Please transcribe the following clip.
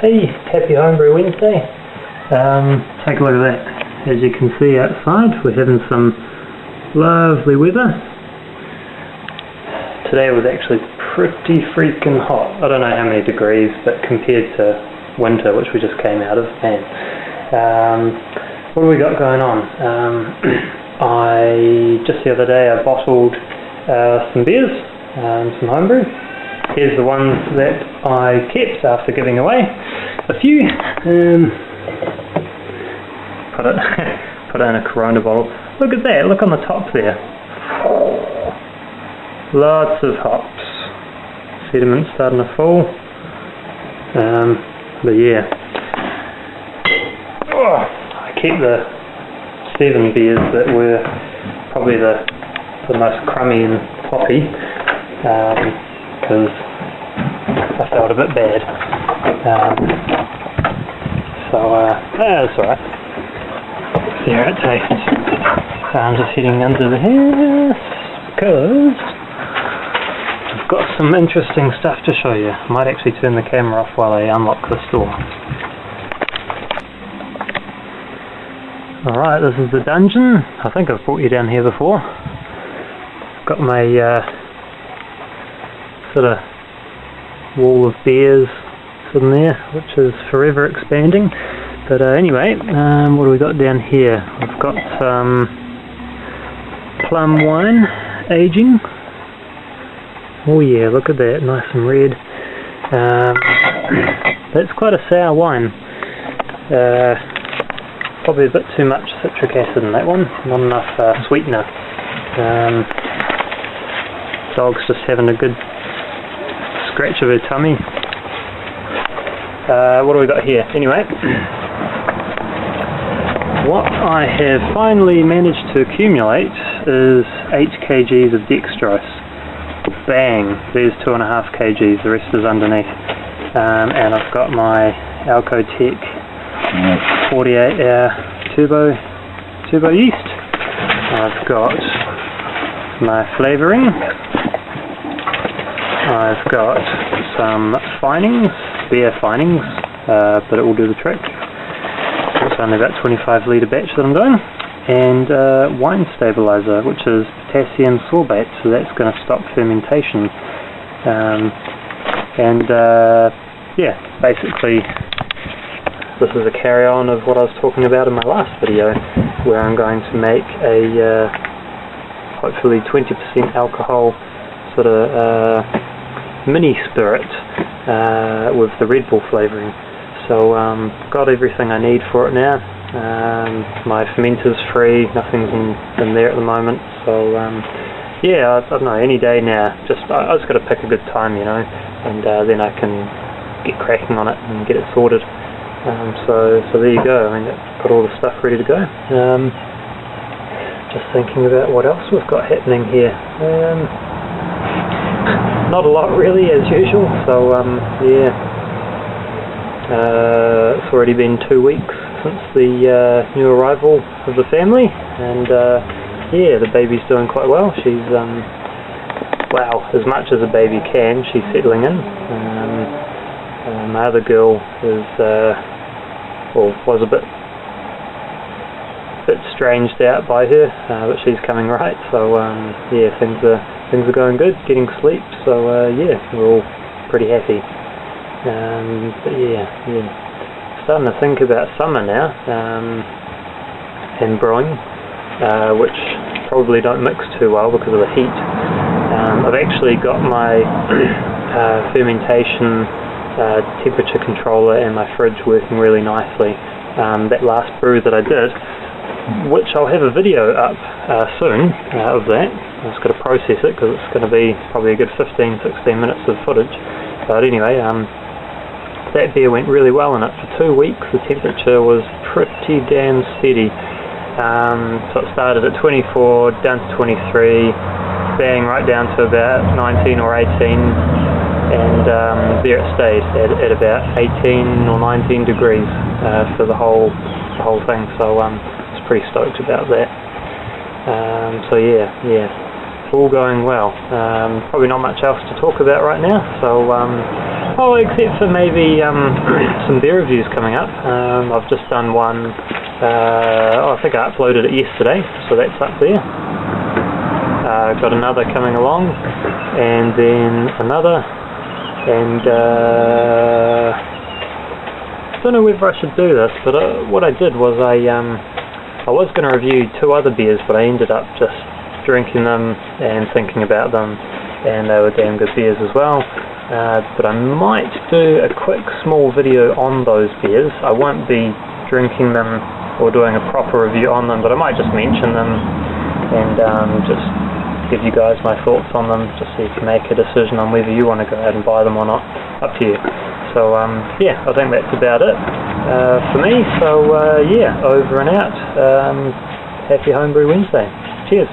Hey, happy Homebrew Wednesday. Take a look at that. As you can see outside, we're having some lovely weather. Today was actually pretty freaking hot. I don't know how many degrees, but compared to winter, which we just came out of, man. What do we got going on? Just the other day I bottled some beers, some homebrew. Here's the ones that I kept after giving away a few. Put it in a Corona bottle. Look at that, look on the top there. Lots of hops. Sediment starting to fall. But yeah. I kept the 7 beers that were probably the most crummy and floppy. Because I felt a bit bad. That's alright. See how it tastes. I'm just heading under the house because I've got some interesting stuff to show you. I might actually turn the camera off while I unlock this door. Alright, this is the dungeon. I think I've brought you down here before. I've got my sort of wall of beers sitting there, which is forever expanding. But anyway, what do we got down here? We've got plum wine aging. Oh yeah, look at that, nice and red. That's quite a sour wine. Probably a bit too much citric acid in that one, not enough sweetener. Dog's just having a good scratch of her tummy. What do we got here? Anyway, what I have finally managed to accumulate is 8 kgs of dextrose. Bang! There's 2.5 kgs, the rest is underneath. And I've got my Alcotech 48-hour turbo yeast. I've got my flavouring. I've got some finings, beer finings, but it will do the trick. It's only about 25 litre batch that I'm doing. And wine stabiliser, which is potassium sorbate, so that's going to stop fermentation. Yeah, basically this is a carry-on of what I was talking about in my last video, where I'm going to make a hopefully 20% alcohol sort of mini spirit with the Red Bull flavouring. So got everything I need for it now. My fermenter's free, nothing's in there at the moment. So yeah, I don't know, any day now. I just got to pick a good time, you know, and then I can get cracking on it and get it sorted. So there you go. I mean, got all the stuff ready to go. Just thinking about what else we've got happening here. Not a lot really, as usual. So yeah, it's already been 2 weeks since the new arrival of the family, and yeah, the baby's doing quite well. She's well, as much as a baby can, she's settling in. My other girl is was a bit stranged out by her, but she's coming right. So yeah, things are going good, getting sleep. So yeah, we're all pretty happy. But yeah, starting to think about summer now, and brewing, which probably don't mix too well because of the heat. I've actually got my fermentation temperature controller and my fridge working really nicely. That last brew that I did, which I'll have a video up soon of that. I've just got to process it because it's going to be probably a good 15-16 minutes of footage. But anyway, that beer went really well in it. For 2 weeks the temperature was pretty damn steady. So it started at 24, down to 23, bang, right down to about 19 or 18. And there it stayed at about 18 or 19 degrees for the whole thing. So I was pretty stoked about that. So yeah, it's all going well. Probably not much else to talk about right now. So Oh, except for maybe some beer reviews coming up. I've just done one, I think I uploaded it yesterday, so that's up there. Got another coming along, and then another, and I don't know whether I should do this, but what I did was I was going to review 2 other beers, but I ended up just drinking them and thinking about them, and they were damn good beers as well. But I might do a quick small video on those beers. I won't be drinking them or doing a proper review on them, but I might just mention them and just give you guys my thoughts on them, just so you can make a decision on whether you want to go out and buy them or not. Up to you. So yeah, I think that's about it for me. So yeah, over and out. Happy Homebrew Wednesday. Cheers.